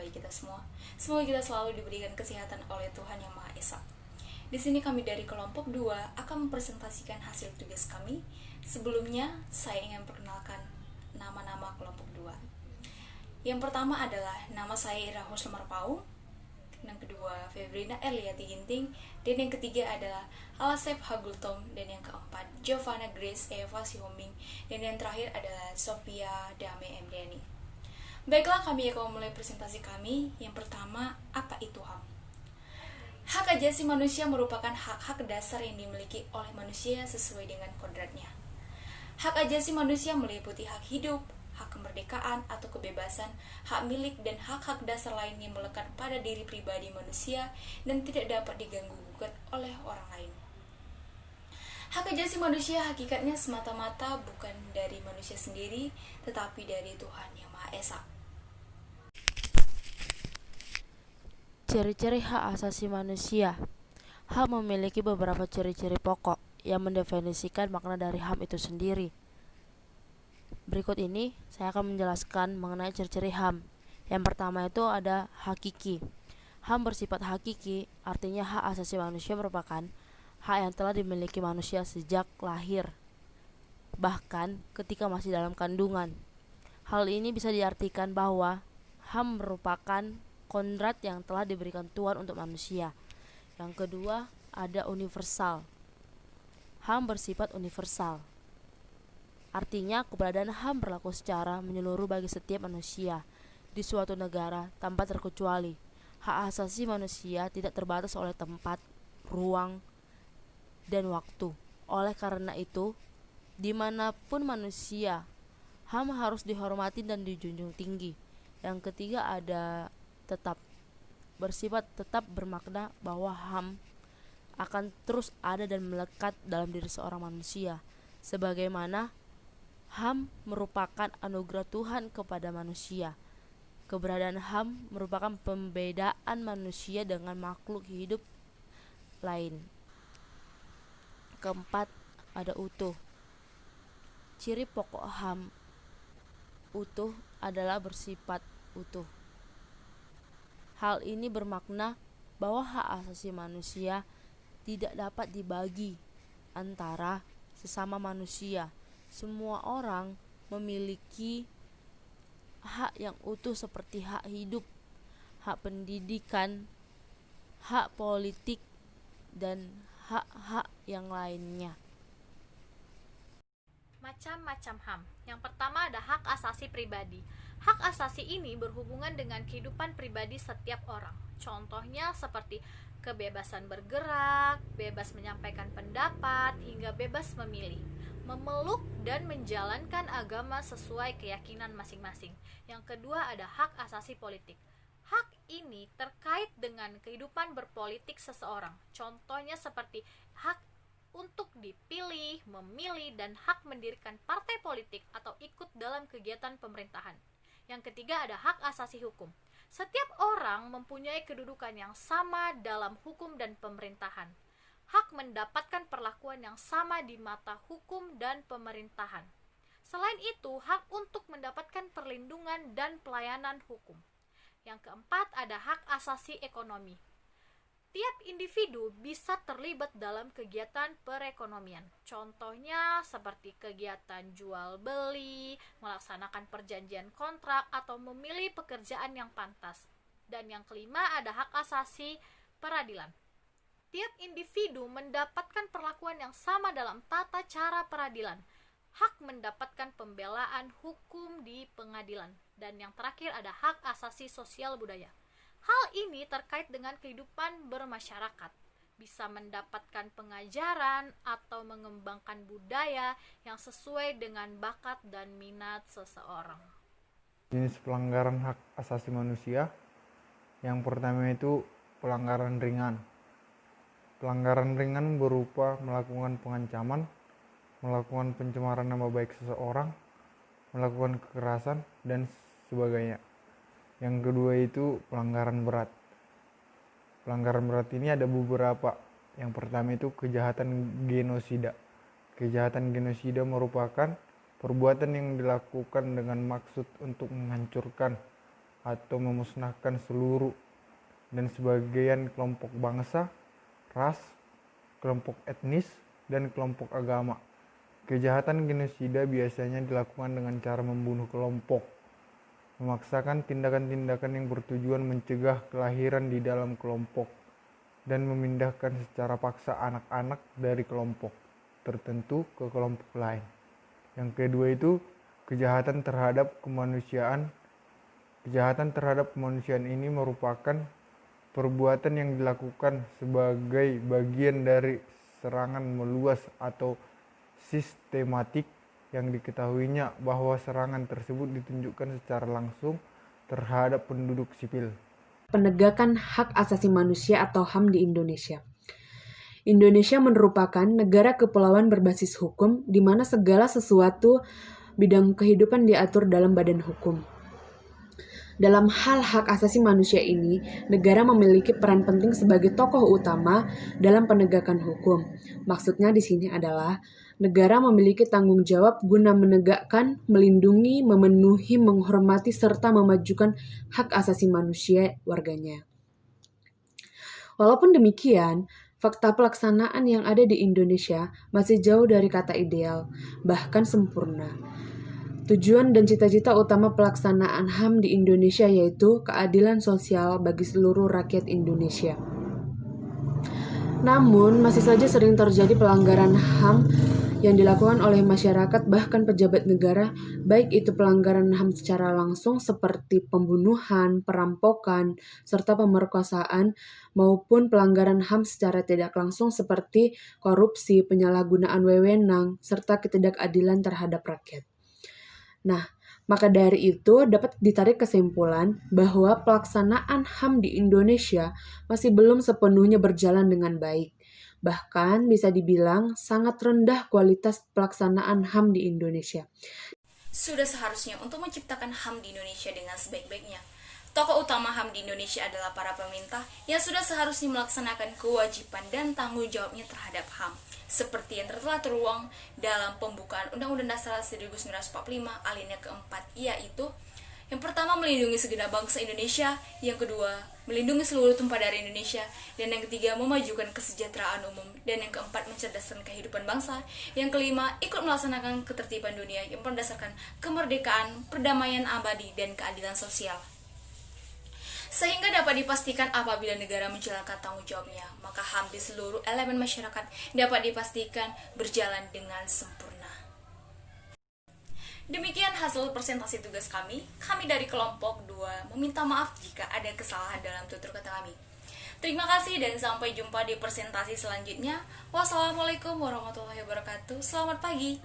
bagi kita semua. Semoga kita selalu diberikan kesehatan oleh Tuhan Yang Maha Esa. Di sini kami dari kelompok 2 akan mempresentasikan hasil tugas kami. Sebelumnya, saya ingin perkenalkan nama-nama kelompok 2. Yang pertama adalah nama saya Ira Husnul Marpaung, yang kedua Febrina Erliati Ginting, dan yang ketiga adalah Alasef Hagultom, dan yang keempat Giovanna Grace Eva Sihombing, dan yang terakhir adalah Sophia Dame MDNI. Baiklah, kami akan mulai presentasi kami. Yang pertama, apa itu HAM? Hak asasi manusia merupakan hak-hak dasar yang dimiliki oleh manusia sesuai dengan kodratnya. Hak asasi manusia meliputi hak hidup, hak kemerdekaan atau kebebasan, hak milik, dan hak-hak dasar lain yang melekat pada diri pribadi manusia dan tidak dapat diganggu-gugat oleh orang lain. Hak asasi manusia hakikatnya semata-mata bukan dari manusia sendiri, tetapi dari Tuhan Yang Maha Esa. Ciri-ciri hak asasi manusia. HAM memiliki beberapa ciri-ciri pokok yang mendefinisikan makna dari HAM itu sendiri. Berikut ini saya akan menjelaskan mengenai ciri-ciri HAM. Yang pertama itu ada hakiki. HAM bersifat hakiki, artinya hak asasi manusia merupakan hak yang telah dimiliki manusia sejak lahir, bahkan ketika masih dalam kandungan. Hal ini bisa diartikan bahwa HAM merupakan kodrat yang telah diberikan Tuhan untuk manusia. Yang kedua ada universal. HAM bersifat universal, artinya keberadaan HAM berlaku secara menyeluruh bagi setiap manusia di suatu negara tanpa terkecuali. Hak asasi manusia tidak terbatas oleh tempat, ruang, dan waktu. Oleh karena itu, dimanapun manusia, HAM harus dihormati dan dijunjung tinggi. Yang ketiga ada tetap. Bersifat tetap bermakna bahwa HAM akan terus ada dan melekat dalam diri seorang manusia, sebagaimana HAM merupakan anugerah Tuhan kepada manusia. Keberadaan HAM merupakan pembedaan manusia dengan makhluk hidup lain. Keempat, ada utuh. Ciri pokok HAM utuh adalah bersifat utuh. Hal ini bermakna bahwa hak asasi manusia tidak dapat dibagi antara sesama manusia. Semua orang memiliki hak yang utuh seperti hak hidup, hak pendidikan, hak politik, dan hak-hak yang lainnya. Macam-macam HAM. Yang pertama ada hak asasi pribadi. Hak asasi ini berhubungan dengan kehidupan pribadi setiap orang. Contohnya seperti kebebasan bergerak, bebas menyampaikan pendapat, hingga bebas memilih, memeluk dan menjalankan agama sesuai keyakinan masing-masing. Yang kedua ada hak asasi politik. Hak ini terkait dengan kehidupan berpolitik seseorang. Contohnya seperti hak untuk dipilih, memilih, dan hak mendirikan partai politik atau ikut dalam kegiatan pemerintahan. Yang ketiga ada hak asasi hukum. Setiap orang mempunyai kedudukan yang sama dalam hukum dan pemerintahan. Hak mendapatkan perlakuan yang sama di mata hukum dan pemerintahan. Selain itu, hak untuk mendapatkan perlindungan dan pelayanan hukum. Yang keempat ada hak asasi ekonomi. Tiap individu bisa terlibat dalam kegiatan perekonomian. Contohnya seperti kegiatan jual beli, melaksanakan perjanjian kontrak, atau memilih pekerjaan yang pantas. Dan yang kelima ada hak asasi peradilan. Tiap individu mendapatkan perlakuan yang sama dalam tata cara peradilan. Hak mendapatkan pembelaan hukum di pengadilan. Dan yang terakhir ada hak asasi sosial budaya. Hal ini terkait dengan kehidupan bermasyarakat, bisa mendapatkan pengajaran atau mengembangkan budaya yang sesuai dengan bakat dan minat seseorang. Jenis pelanggaran hak asasi manusia. Yang pertama itu pelanggaran ringan. Pelanggaran ringan berupa melakukan pengancaman, melakukan pencemaran nama baik seseorang, melakukan kekerasan, dan sebagainya. Yang kedua itu pelanggaran berat. Pelanggaran berat ini ada beberapa. Yang pertama itu kejahatan genosida. Kejahatan genosida merupakan perbuatan yang dilakukan dengan maksud untuk menghancurkan atau memusnahkan seluruh dan sebagian kelompok bangsa, ras, kelompok etnis, dan kelompok agama. Kejahatan genosida biasanya dilakukan dengan cara membunuh kelompok, memaksakan tindakan-tindakan yang bertujuan mencegah kelahiran di dalam kelompok, dan memindahkan secara paksa anak-anak dari kelompok tertentu ke kelompok lain. Yang kedua itu kejahatan terhadap kemanusiaan. Kejahatan terhadap kemanusiaan ini merupakan perbuatan yang dilakukan sebagai bagian dari serangan meluas atau sistematik yang diketahuinya bahwa serangan tersebut ditunjukkan secara langsung terhadap penduduk sipil. Penegakan hak asasi manusia atau HAM di Indonesia. Indonesia merupakan negara kepulauan berbasis hukum di mana segala sesuatu bidang kehidupan diatur dalam badan hukum. Dalam hal hak asasi manusia ini, negara memiliki peran penting sebagai tokoh utama dalam penegakan hukum. Maksudnya di sini adalah negara memiliki tanggung jawab guna menegakkan, melindungi, memenuhi, menghormati, serta memajukan hak asasi manusia warganya. Walaupun demikian, fakta pelaksanaan yang ada di Indonesia masih jauh dari kata ideal, bahkan sempurna. Tujuan dan cita-cita utama pelaksanaan HAM di Indonesia yaitu keadilan sosial bagi seluruh rakyat Indonesia. Namun, masih saja sering terjadi pelanggaran HAM yang dilakukan oleh masyarakat bahkan pejabat negara, baik itu pelanggaran HAM secara langsung seperti pembunuhan, perampokan, serta pemerkosaan, maupun pelanggaran HAM secara tidak langsung seperti korupsi, penyalahgunaan wewenang, serta ketidakadilan terhadap rakyat. Nah, maka dari itu dapat ditarik kesimpulan bahwa pelaksanaan HAM di Indonesia masih belum sepenuhnya berjalan dengan baik. Bahkan bisa dibilang sangat rendah kualitas pelaksanaan HAM di Indonesia. Sudah seharusnya untuk menciptakan HAM di Indonesia dengan sebaik-baiknya. Tokoh utama HAM di Indonesia adalah para pemerintah yang sudah seharusnya melaksanakan kewajiban dan tanggung jawabnya terhadap HAM, seperti yang telah tertuang dalam pembukaan Undang-Undang Dasar 1945 alinea keempat, yaitu yang pertama melindungi segenap bangsa Indonesia, yang kedua melindungi seluruh tumpah darah Indonesia, dan yang ketiga memajukan kesejahteraan umum, dan yang keempat mencerdaskan kehidupan bangsa, yang kelima ikut melaksanakan ketertiban dunia yang berdasarkan kemerdekaan, perdamaian abadi, dan keadilan sosial. Sehingga dapat dipastikan apabila negara menjalankan tanggung jawabnya, maka HAM di seluruh elemen masyarakat dapat dipastikan berjalan dengan sempurna. Demikian hasil presentasi tugas kami. Kami dari kelompok 2 meminta maaf jika ada kesalahan dalam tutur kata kami. Terima kasih dan sampai jumpa di presentasi selanjutnya. Wassalamualaikum warahmatullahi wabarakatuh. Selamat pagi.